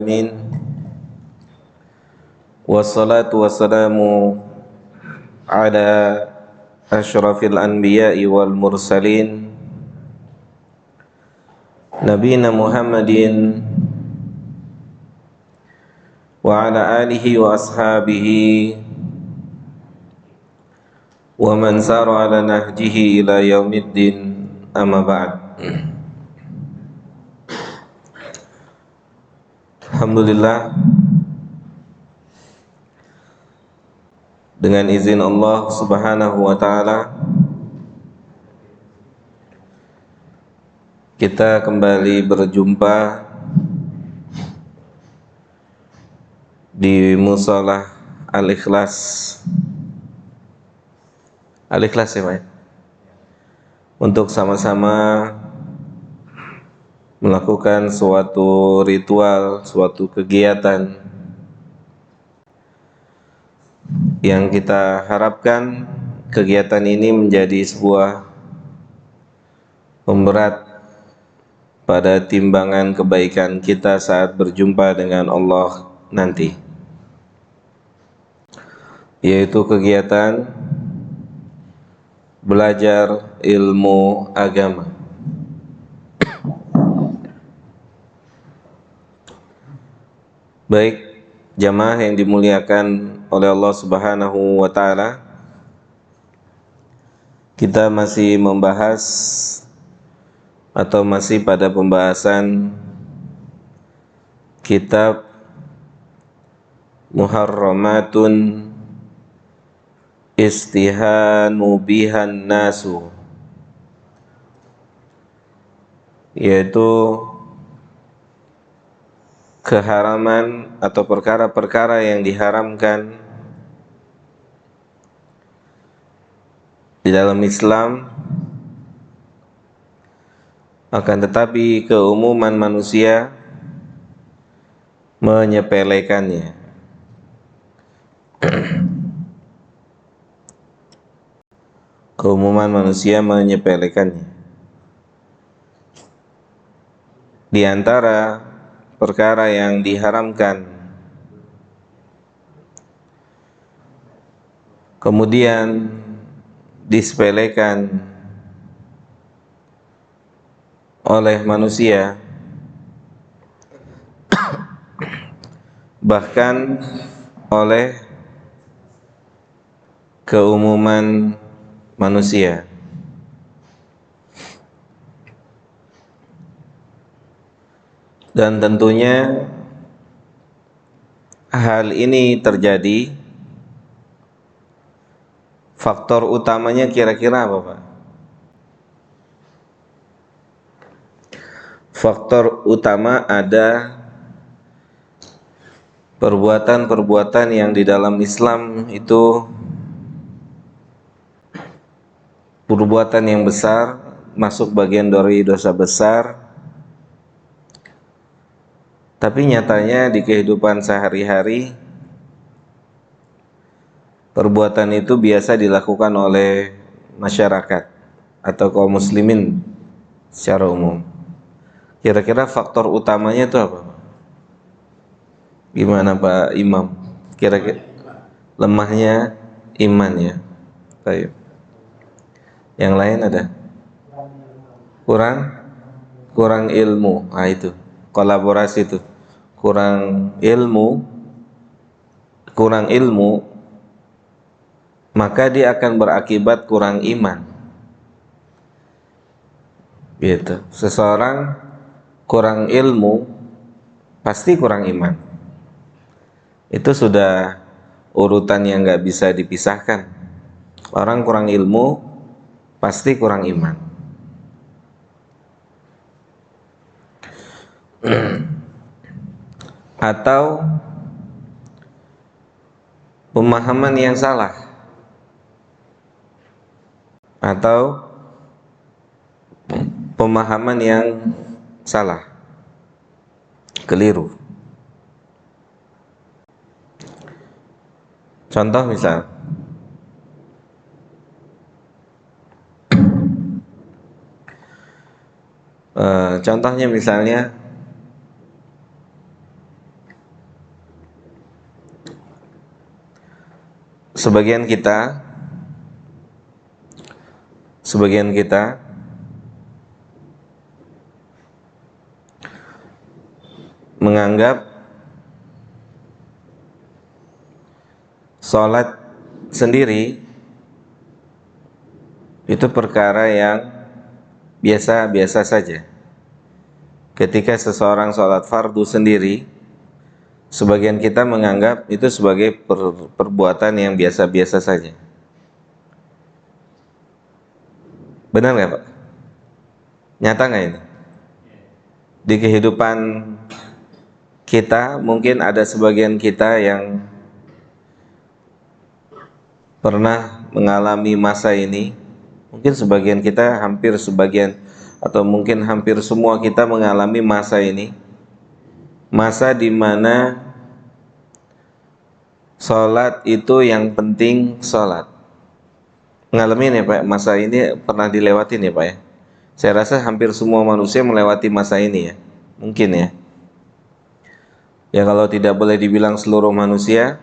Amin. Wassalatu wassalamu ala asyrafil anbiya'i wal mursalin Nabiyina Muhammadin wa ala alihi wa ashabihi wa man sara ala nahjihi ila yaumiddin, amma ba'd. Alhamdulillah, dengan izin Allah Subhanahu wa taala kita kembali berjumpa di Musholah Al-Ikhlas. Al-Ikhlas ya, Pak? Untuk sama-sama melakukan suatu ritual, suatu kegiatan yang kita harapkan kegiatan ini menjadi sebuah pemberat pada timbangan kebaikan kita saat berjumpa dengan Allah nanti, yaitu kegiatan belajar ilmu agama. Baik jamaah yang dimuliakan oleh Allah Subhanahu wa taala, kita masih membahas atau masih pada pembahasan kitab Muharramatun Istihanu bihan nasu, yaitu keharaman atau perkara-perkara yang diharamkan di dalam Islam, akan tetapi keumuman manusia menyepelekannya. Keumuman manusia menyepelekannya. Di antara perkara yang diharamkan kemudian disepelekan oleh manusia, bahkan oleh keumuman manusia, dan tentunya hal ini terjadi, faktor utamanya kira-kira apa, Pak? Faktor utama ada perbuatan-perbuatan yang di dalam Islam itu perbuatan yang besar, masuk bagian dari dosa besar, tapi nyatanya di kehidupan sehari-hari perbuatan itu biasa dilakukan oleh masyarakat atau kaum muslimin secara umum. Kira-kira faktor utamanya itu apa? Gimana Pak Imam? Kira-kira lemahnya iman ya. Baik. Yang lain ada? Kurang ilmu. Nah itu, kolaborasi itu. Kurang ilmu, maka dia akan berakibat kurang iman. Gitu. Seseorang kurang ilmu pasti kurang iman. Itu sudah urutan yang nggak bisa dipisahkan. Orang kurang ilmu pasti kurang iman. Atau pemahaman yang salah, atau pemahaman yang salah, keliru. Contoh misal, contohnya misalnya sebagian kita menganggap sholat sendiri itu perkara yang biasa-biasa saja. Ketika seseorang sholat fardu sendiri, sebagian kita menganggap itu sebagai perbuatan yang biasa-biasa saja. Benar nggak Pak? Nyata nggak ini? Di kehidupan kita mungkin ada sebagian kita yang pernah mengalami masa ini. Mungkin sebagian kita, hampir sebagian atau mungkin hampir semua kita mengalami masa ini. Masa di mana sholat itu yang penting sholat. Ngalamin ya Pak, masa ini pernah dilewatin ya Pak ya? Saya rasa hampir semua manusia melewati masa ini ya. Mungkin ya. Ya kalau tidak boleh dibilang seluruh manusia,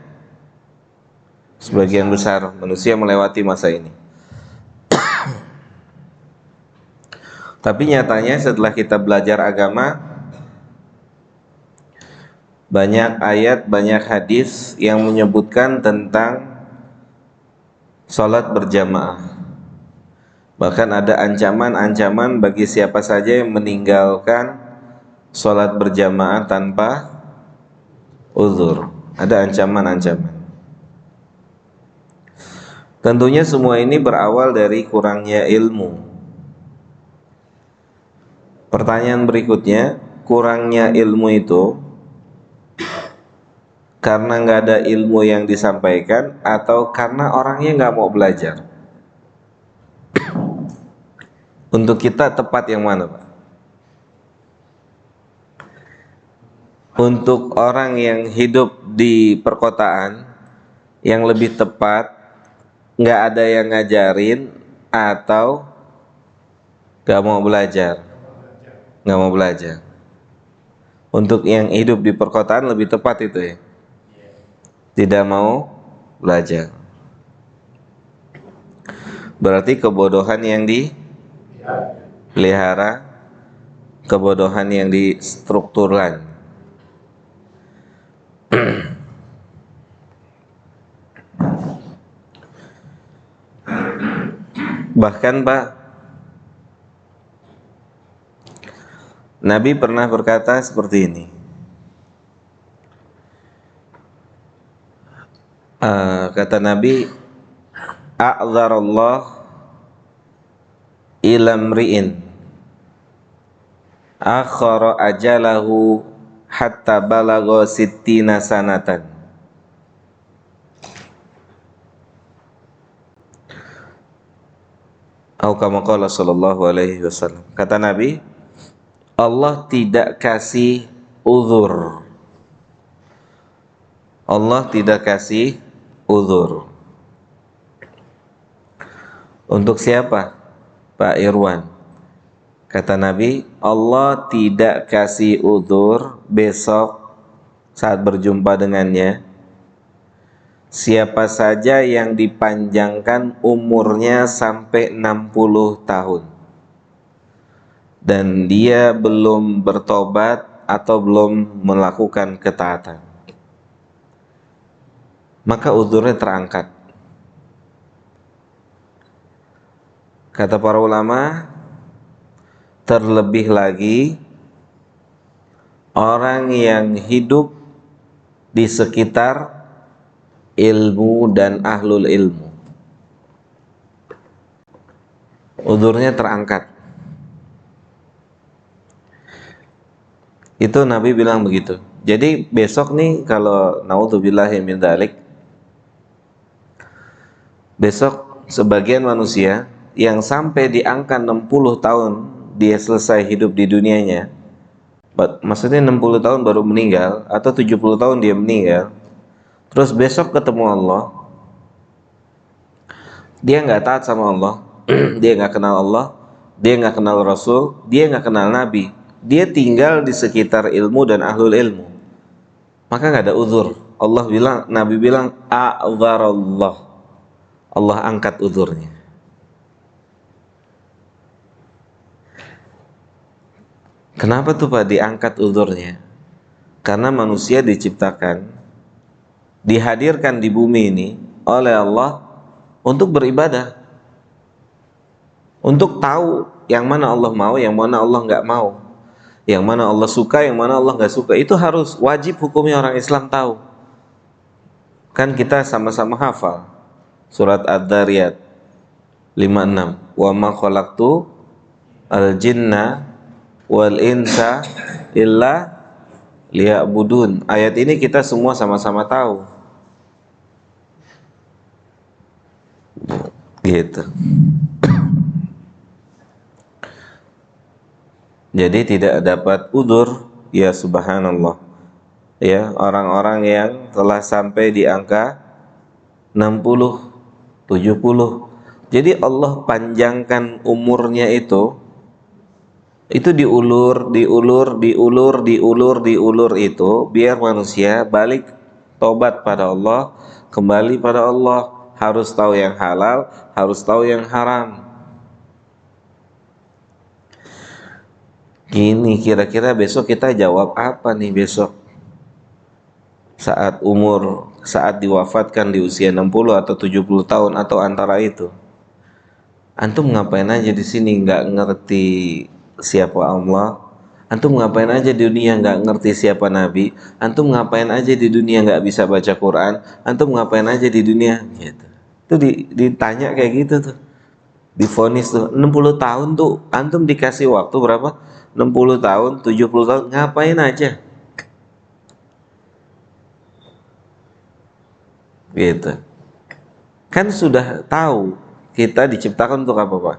sebagian besar manusia melewati masa ini. Tapi nyatanya setelah kita belajar agama, banyak ayat, banyak hadis yang menyebutkan tentang sholat berjamaah. Bahkan ada ancaman-ancaman bagi siapa saja yang meninggalkan sholat berjamaah tanpa uzur. Ada ancaman-ancaman. Tentunya semua ini berawal dari kurangnya ilmu. Pertanyaan berikutnya, kurangnya ilmu itu karena nggak ada ilmu yang disampaikan atau karena orangnya nggak mau belajar? Untuk kita tepat yang mana Pak? Untuk orang yang hidup di perkotaan, yang lebih tepat nggak ada yang ngajarin atau nggak mau belajar? Nggak mau belajar. Untuk yang hidup di perkotaan lebih tepat itu ya, tidak mau belajar. Berarti kebodohan yang dipelihara, kebodohan yang distrukturkan. Bahkan Pak, Nabi pernah berkata seperti ini. Kata Nabi, a'dzarallah ila mri'in akhara ajalahu hatta balagha sittina sanatan. Atau kama qala sallallahu alaihi wasallam. Kata Nabi, Allah tidak kasih uzur. Allah tidak kasih uzur. Untuk siapa? Pak Irwan. Kata Nabi, Allah tidak kasih uzur besok saat berjumpa dengannya siapa saja yang dipanjangkan umurnya sampai 60 tahun dan dia belum bertobat atau belum melakukan ketaatan, maka uzurnya terangkat. Kata para ulama, terlebih lagi orang yang hidup di sekitar ilmu dan ahlul ilmu, uzurnya terangkat. Itu Nabi bilang begitu. Jadi besok nih, kalau naudzubillahi min dzalik, besok sebagian manusia yang sampai di angka 60 tahun dia selesai hidup di dunianya, maksudnya 60 tahun baru meninggal atau 70 tahun dia meninggal, terus besok ketemu Allah, dia nggak taat sama Allah, dia nggak kenal Allah, dia nggak kenal Rasul, dia nggak kenal Nabi, dia tinggal di sekitar ilmu dan ahlul ilmu, maka nggak ada uzur. Allah bilang, Nabi bilang, a'dzarallah, Allah angkat uzurnya. Kenapa tuh Pak diangkat uzurnya? Karena manusia diciptakan, dihadirkan di bumi ini oleh Allah untuk beribadah, untuk tahu yang mana Allah mau, yang mana Allah nggak mau, yang mana Allah suka, yang mana Allah nggak suka. Itu harus wajib hukumnya orang Islam tahu. Kan kita sama-sama hafal surat Ad-Dariyat 56, wa ma khalaqtu al-jinna wal insa illa liya'budun. Ayat ini kita semua sama-sama tahu. Gitu. Jadi tidak dapat udzur, ya subhanallah. Ya, orang-orang yang telah sampai di angka 60, 70. Jadi Allah panjangkan umurnya itu diulur, diulur, diulur, diulur, diulur itu biar manusia balik tobat pada Allah, kembali pada Allah, harus tahu yang halal, harus tahu yang haram. Gini, kira-kira besok kita jawab apa nih besok? Saat diwafatkan di usia 60 atau 70 tahun atau antara itu. Antum ngapain aja di sini nggak ngerti siapa Allah? Antum ngapain aja di dunia nggak ngerti siapa Nabi? Antum ngapain aja di dunia nggak bisa baca Quran? Antum ngapain aja di dunia? Gitu. Itu ditanya kayak gitu tuh. Divonis tuh 60 tahun tuh antum dikasih waktu berapa? 60 tahun, 70 tahun ngapain aja? Gitu. Kan sudah tahu kita diciptakan untuk apa, Pak?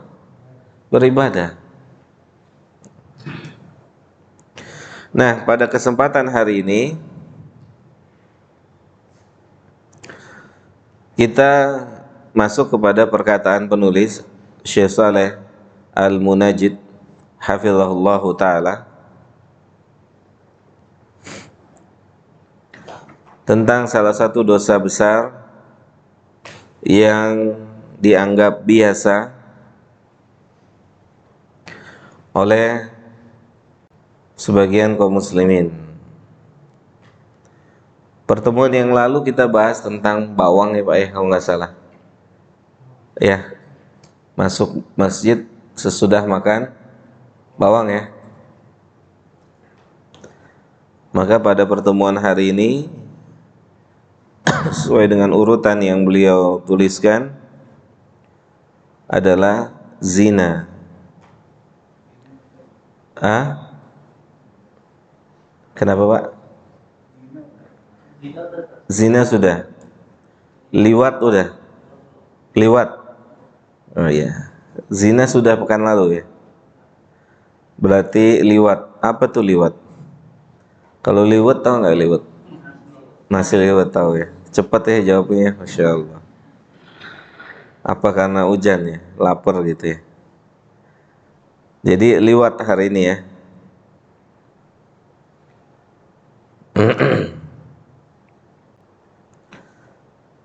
Beribadah. Nah, pada kesempatan hari ini kita masuk kepada perkataan penulis Syekh Saleh Al-Munajjid hafizahullah taala tentang salah satu dosa besar yang dianggap biasa oleh sebagian kaum muslimin. Pertemuan yang lalu kita bahas tentang bawang ya Pak ya, kalau nggak salah. Ya, masuk masjid sesudah makan bawang ya. Maka pada pertemuan hari ini sesuai dengan urutan yang beliau tuliskan adalah zina. Kenapa Pak? Zina sudah. Liwat udah. Liwat. Oh iya. Zina sudah pekan lalu ya. Berarti liwat. Apa tuh liwat? Kalau liwat tahu nggak liwat? Nasi liwat tahu ya. Cepat ya jawabnya, Masya Allah. Apa karena hujan ya? Lapar gitu ya. Jadi liwat hari ini ya.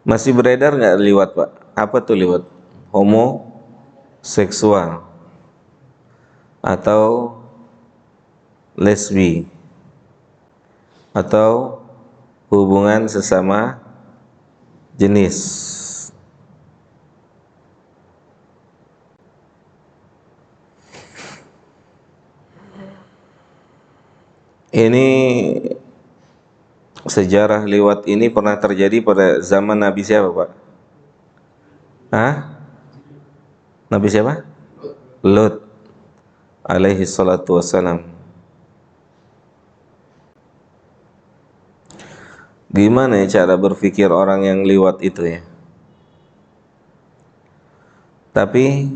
Masih beredar nggak liwat Pak? Apa tuh liwat? Homoseksual atau lesbi atau hubungan sesama jenis. Ini sejarah liwat ini pernah terjadi pada zaman Nabi siapa Pak? Nabi siapa? Lut alaihi salatu wassalam. Gimana ya cara berpikir orang yang liwat itu ya? Tapi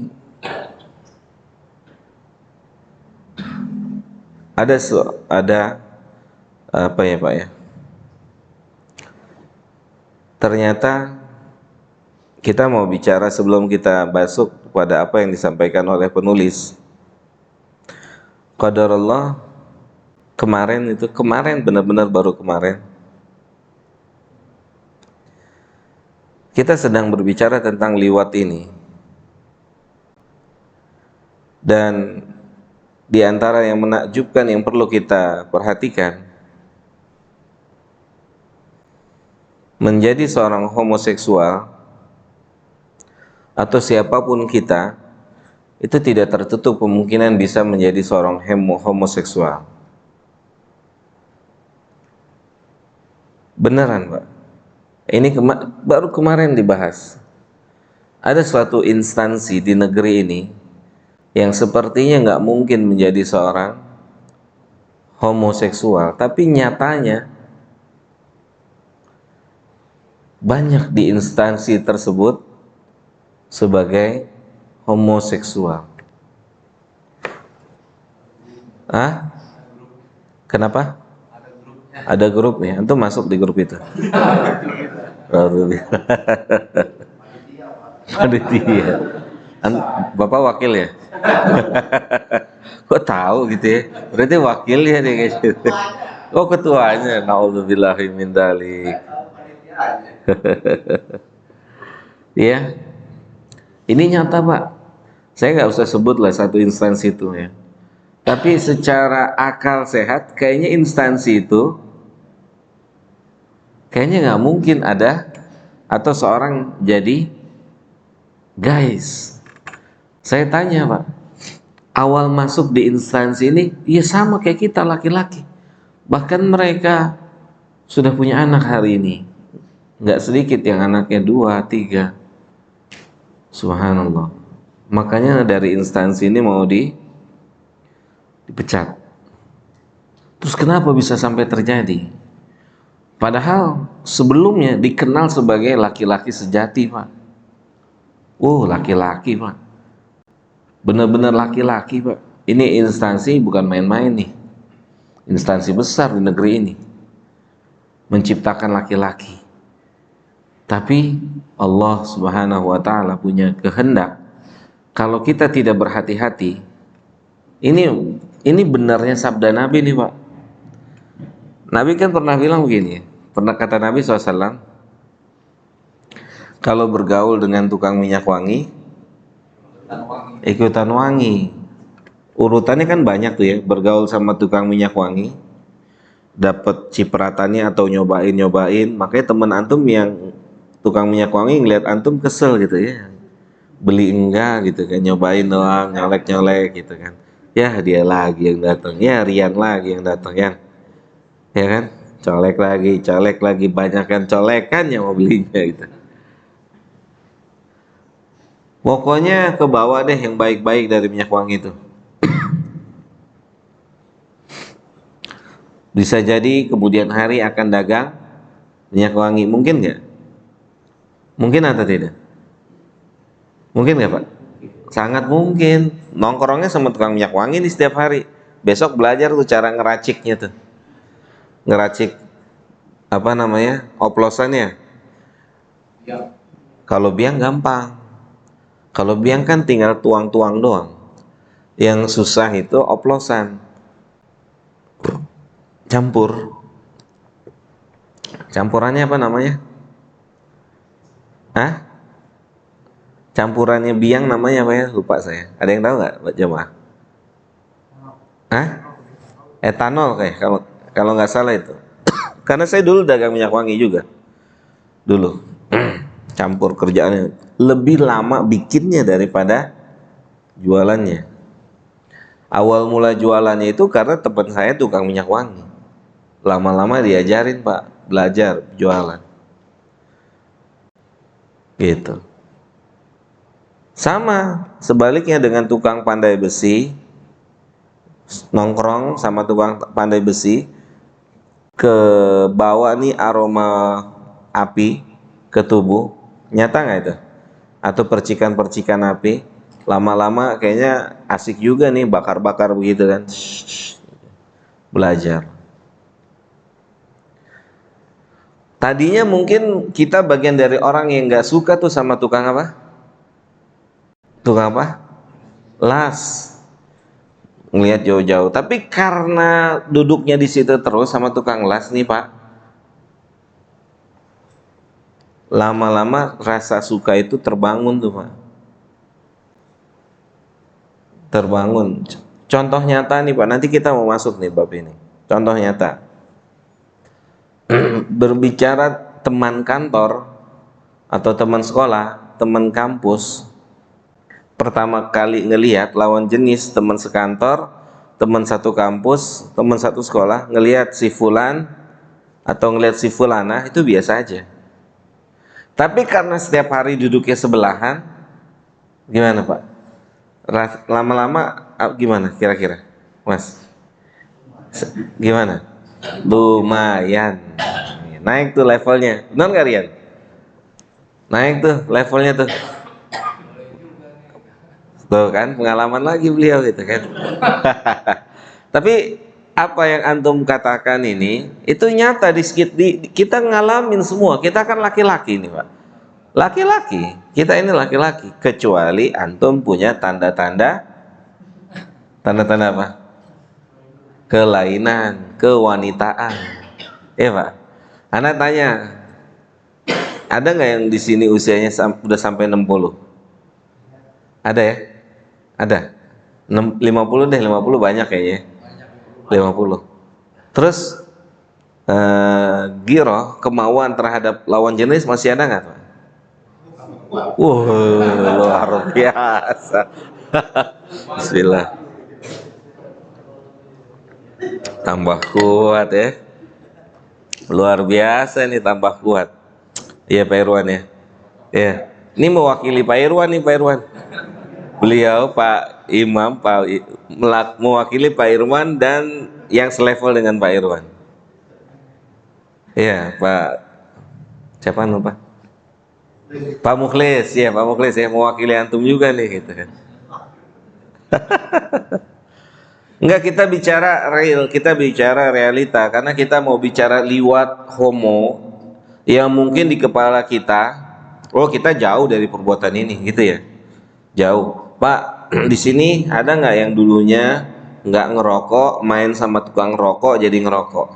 ada apa ya Pak ya? Ternyata kita mau bicara sebelum kita masuk pada apa yang disampaikan oleh penulis. Qadarullah kemarin benar-benar baru kemarin kita sedang berbicara tentang liwat ini, dan di antara yang menakjubkan yang perlu kita perhatikan, menjadi seorang homoseksual atau siapapun kita itu tidak tertutup kemungkinan bisa menjadi seorang homoseksual. Beneran, Pak. Ini baru kemarin dibahas. Ada suatu instansi di negeri ini yang sepertinya nggak mungkin menjadi seorang homoseksual, tapi nyatanya banyak di instansi tersebut sebagai homoseksual. Ah? Kenapa? Ada grupnya. Antum masuk di grup itu? Panitia. Bapak wakil ya? Kok tahu gitu ya? Berarti wakil ya dia kayak gitu. Oh, ketuanya. Nauzubillahi min dzalik. Ya. Ini nyata, Pak. Saya nggak usah sebut lah satu instansi itu ya. Tapi secara akal sehat, kayaknya instansi itu kayaknya nggak mungkin ada atau seorang jadi guys. Saya tanya, Pak, awal masuk di instansi ini, ya sama kayak kita laki-laki. Bahkan mereka sudah punya anak hari ini. Nggak sedikit yang anaknya 2, 3. Subhanallah. Makanya dari instansi ini mau dipecat. Terus kenapa bisa sampai terjadi? Padahal sebelumnya dikenal sebagai laki-laki sejati, Pak. Laki-laki, Pak. Benar-benar laki-laki, Pak. Ini instansi bukan main-main nih. Instansi besar di negeri ini. Menciptakan laki-laki. Tapi Allah Subhanahu wa taala punya kehendak kalau kita tidak berhati-hati. Ini benarnya sabda Nabi nih, Pak. Nabi kan pernah bilang begini, pernah kata Nabi SAW, kalau bergaul dengan tukang minyak wangi, ikutan wangi. Urutannya kan banyak tuh ya, bergaul sama tukang minyak wangi, dapat cipratannya atau nyobain. Makanya teman antum yang tukang minyak wangi ngeliat antum kesel gitu ya, beli enggak gitu kan, nyobain doang, nyolek gitu kan. Ya dia lagi yang datang, ya Rian lagi yang datang ya kan, colek lagi, banyak kan colekan yang mau belinya gitu. Pokoknya ke bawah deh yang baik-baik dari minyak wangi itu. Bisa jadi kemudian hari akan dagang minyak wangi, mungkin nggak? Mungkin atau tidak? Mungkin nggak, Pak? Sangat mungkin. Nongkrongnya sama tukang minyak wangi di setiap hari. Besok belajar tuh cara ngeraciknya tuh. Ngeracik apa namanya? Oplosannya. Kalau biang gampang. Kalau biang kan tinggal tuang-tuang doang. Yang susah itu oplosan. Campurannya apa namanya? Campurannya biang namanya apa ya? Lupa saya. Ada yang tahu nggak, Pak Jemaah? Etanol kayak kalau nggak salah itu. Karena saya dulu dagang minyak wangi juga. Dulu. Campur kerjaannya lebih lama bikinnya daripada jualannya. Awal mula jualannya itu karena teman saya tukang minyak wangi. Lama-lama diajarin, Pak, belajar jualan. Gitu. Sama sebaliknya dengan tukang pandai besi, nongkrong sama tukang pandai besi, ke bawah nih aroma api ke tubuh, nyata nggak itu? Atau percikan-percikan api, lama-lama kayaknya asik juga nih bakar-bakar begitu kan. Belajar. Tadinya mungkin kita bagian dari orang yang nggak suka tuh sama tukang apa? Tukang apa? Las. Ngelihat jauh-jauh. Tapi karena duduknya di situ terus sama tukang las nih, Pak, lama-lama rasa suka itu terbangun tuh Pak, terbangun. Contoh nyata nih Pak, nanti kita mau masuk nih bab ini. Contoh nyata, berbicara teman kantor atau teman sekolah, teman kampus, pertama kali ngelihat lawan jenis teman sekantor, teman satu kampus, teman satu sekolah, ngelihat si fulan atau ngelihat si fulana itu biasa aja. Tapi karena setiap hari duduknya sebelahan, gimana Pak? Lama-lama gimana kira-kira, Mas? Gimana? Lumayan. Naik tuh levelnya. Benar nggak Rian? Naik tuh levelnya tuh. Tuh kan pengalaman lagi beliau gitu kan. Tapi apa yang antum katakan ini itu nyata kita ngalamin semua. Kita kan laki-laki nih Pak. Laki-laki, kita ini laki-laki, kecuali antum punya tanda-tanda apa? Kelainan, kewanitaan. Ya Pak. Anak tanya, ada nggak yang di sini usianya udah sampai 60? Ada ya? Ada. 50 deh, 50 banyak kayaknya. 50. Terus giroh, kemauan terhadap lawan jenis masih ada nggak Pak? Luar biasa. Bismillah. Tambah kuat ya. Luar biasa nih, tambah kuat. Iya Pak Irwan ya. Ya. Ini mewakili Pak Irwan nih Pak Irwan. Beliau Pak Imam mewakili Pak Irwan dan yang selevel dengan Pak Irwan. Iya Pak. Siapa lupa? Pak Mukhlis ya, Pak Mukhlis ya, mewakili antum juga nih gitu kan. Enggak, kita bicara real, kita bicara realita, karena kita mau bicara liwat homo yang mungkin di kepala kita, oh kita jauh dari perbuatan ini gitu ya, jauh. Pak, di sini ada nggak yang dulunya nggak ngerokok, main sama tukang rokok jadi ngerokok?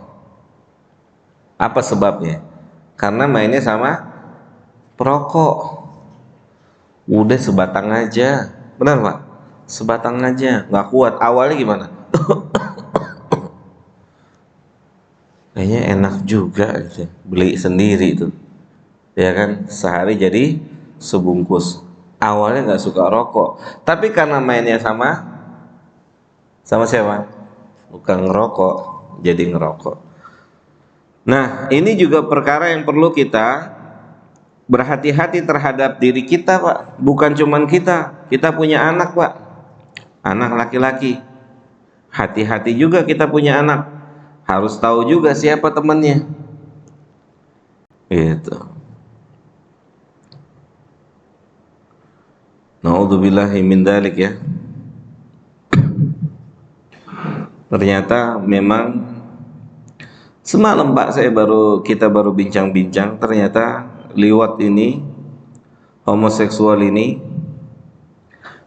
Apa sebabnya? Karena mainnya sama perokok. Udah sebatang aja, benar Pak? Sebatang aja, nggak kuat. Awalnya gimana? Kayaknya enak juga gitu. Beli sendiri itu, ya kan, sehari jadi sebungkus. Awalnya nggak suka rokok, tapi karena mainnya sama siapa? Bukan ngerokok, jadi ngerokok. Nah, ini juga perkara yang perlu kita berhati-hati terhadap diri kita Pak. Bukan cuman kita punya anak Pak, anak laki-laki. Hati-hati juga kita punya anak, harus tahu juga siapa temannya gitu. Naudzubillahi min dzalik ya. Ternyata memang semalam Pak kita baru bincang-bincang, ternyata liwat ini, homoseksual ini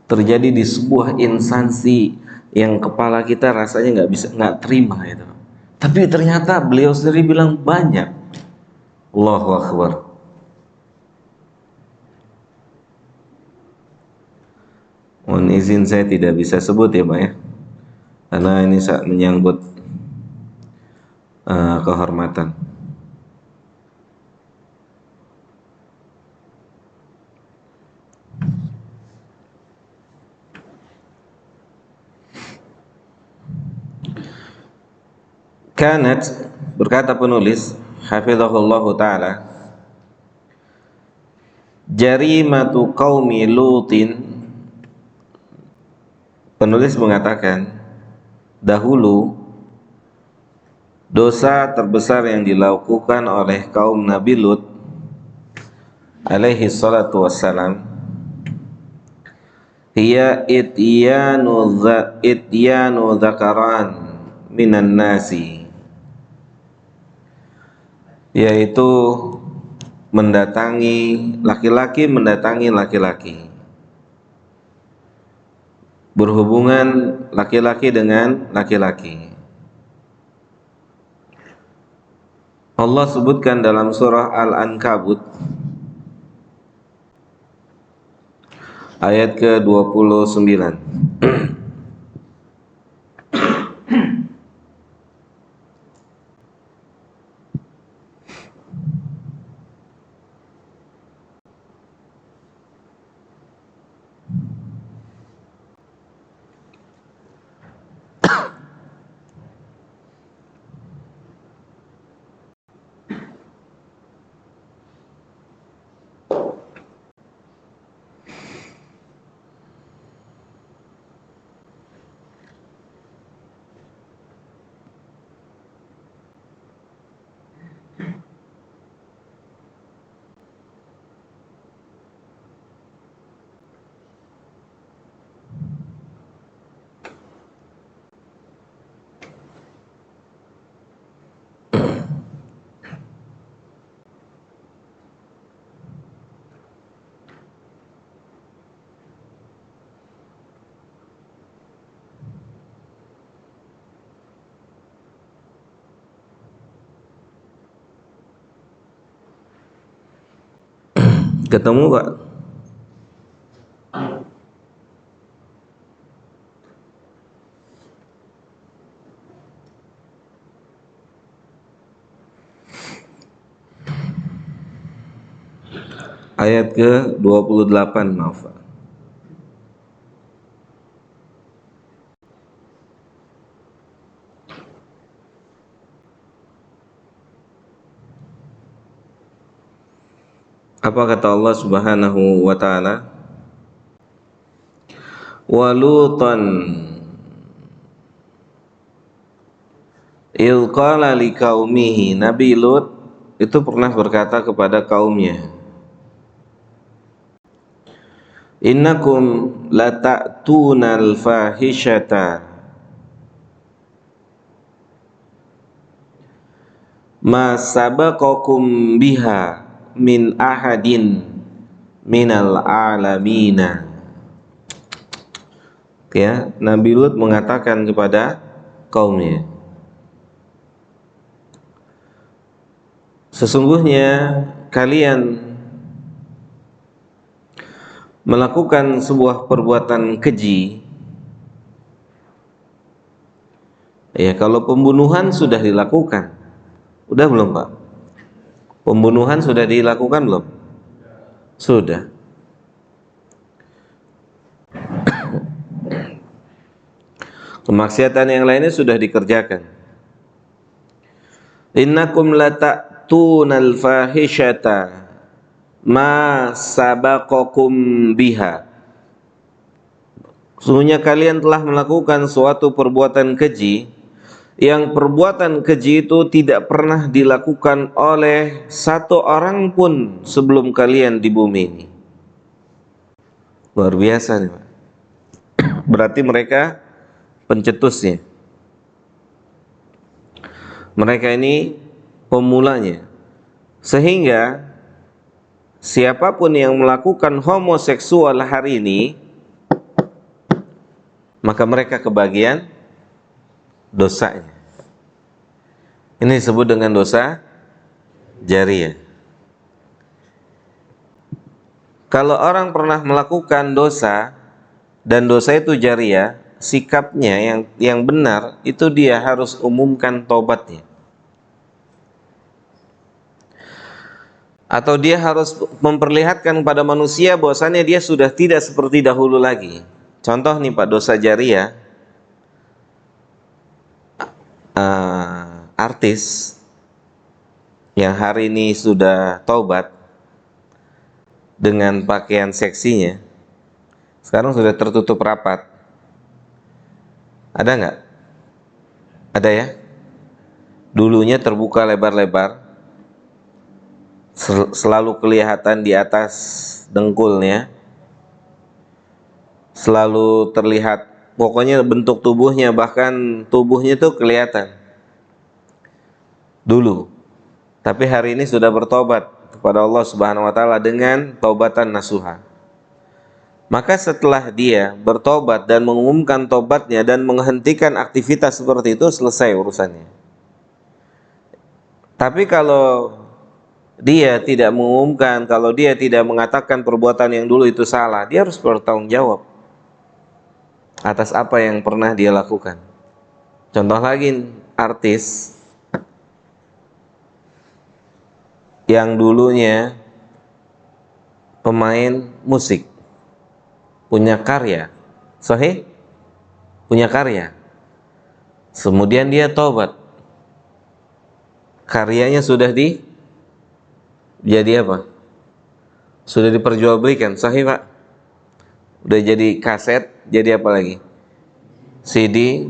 terjadi di sebuah instansi yang kepala kita rasanya nggak terima itu. Tapi ternyata beliau sendiri bilang banyak. Allahu Akbar. Mohon izin saya tidak bisa sebut ya Pak ya, karena ini menyangkut kehormatan. Kanat, berkata penulis hafizahullahu ta'ala, jarimatu qaumi lutin, penulis mengatakan dahulu dosa terbesar yang dilakukan oleh kaum Nabi Lut alaihi salatu wassalam hiya ityanu dzakaran minan nasi, yaitu mendatangi laki-laki, berhubungan laki-laki dengan laki-laki. Allah sebutkan dalam surah Al-Ankabut Ayat ke-29. Ketemu Pak? Ayat ke-28, maaf Pak. Apa kata Allah Subhanahu wa taala? Wa lutan idh qala liqaumihi. Nabi Lut itu pernah berkata kepada kaumnya, innakum lata'tunal fahishata ma sabaqakum biha min ahadin minal alamina. Ya, Nabi Lut mengatakan kepada kaumnya, sesungguhnya kalian melakukan sebuah perbuatan keji. Ya, kalau pembunuhan sudah dilakukan, udah belum Pak? Pembunuhan sudah dilakukan belum? Sudah. Kemaksiatan yang lainnya sudah dikerjakan. Innakum lata'tunal fahishata ma sabaqakum biha. Sesungguhnya kalian telah melakukan suatu perbuatan keji, yang perbuatan keji itu tidak pernah dilakukan oleh satu orang pun sebelum kalian di bumi ini. Luar biasa nih Pak. Berarti mereka pencetusnya. Mereka ini pemulanya. Sehingga siapapun yang melakukan homoseksual hari ini, maka mereka kebagian dosanya. Ini disebut dengan dosa jariyah. Kalau orang pernah melakukan dosa dan dosa itu jariyah, sikapnya yang benar itu dia harus umumkan taubatnya, atau dia harus memperlihatkan kepada manusia bahwasannya dia sudah tidak seperti dahulu lagi. Contoh nih Pak, dosa jariyah, artis yang hari ini sudah taubat dengan pakaian seksinya, sekarang sudah tertutup rapat. Ada nggak? Ada ya? Dulunya terbuka lebar-lebar, selalu kelihatan di atas dengkulnya, selalu terlihat, pokoknya bentuk tubuhnya, bahkan tubuhnya itu kelihatan dulu. Tapi hari ini sudah bertobat kepada Allah Subhanahu wa taala dengan taubatan nasuha. Maka setelah dia bertobat dan mengumumkan tobatnya dan menghentikan aktivitas seperti itu, selesai urusannya. Tapi kalau dia tidak mengumumkan, kalau dia tidak mengatakan perbuatan yang dulu itu salah, dia harus bertanggung jawab atas apa yang pernah dia lakukan. Contoh lagi, artis yang dulunya pemain musik, punya karya, sahih, punya karya, kemudian dia tobat, karyanya sudah jadi apa? Sudah diperjualbelikan, sahih Pak? Udah jadi kaset, jadi apa lagi? CD,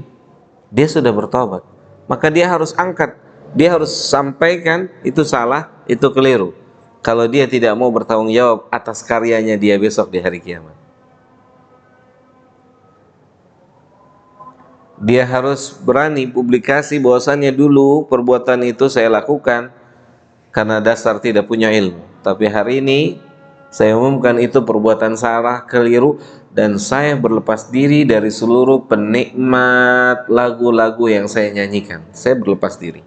dia sudah bertobat. Maka dia harus angkat, dia harus sampaikan itu salah, itu keliru. Kalau dia tidak mau bertanggung jawab atas karyanya dia besok di hari kiamat, dia harus berani publikasi bahwasannya dulu perbuatan itu saya lakukan karena dasar tidak punya ilmu. Tapi hari ini saya umumkan itu perbuatan salah, keliru, dan saya berlepas diri dari seluruh penikmat lagu-lagu yang saya nyanyikan. Saya berlepas diri.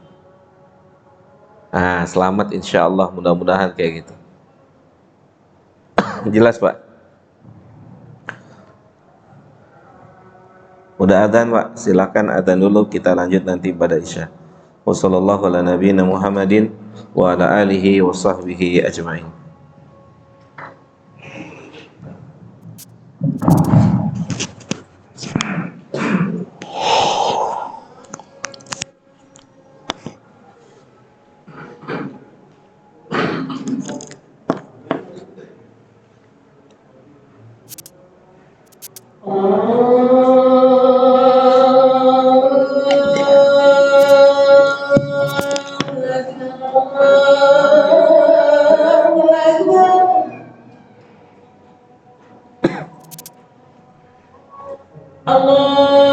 Selamat insya Allah, mudah-mudahan kayak gitu. Jelas Pak? Udah adzan Pak, silakan adzan dulu, kita lanjut nanti pada Isya. Wassallallahu ala nabiyina Muhammadin wa ala alihi wa sahbihi ajma'in. Allah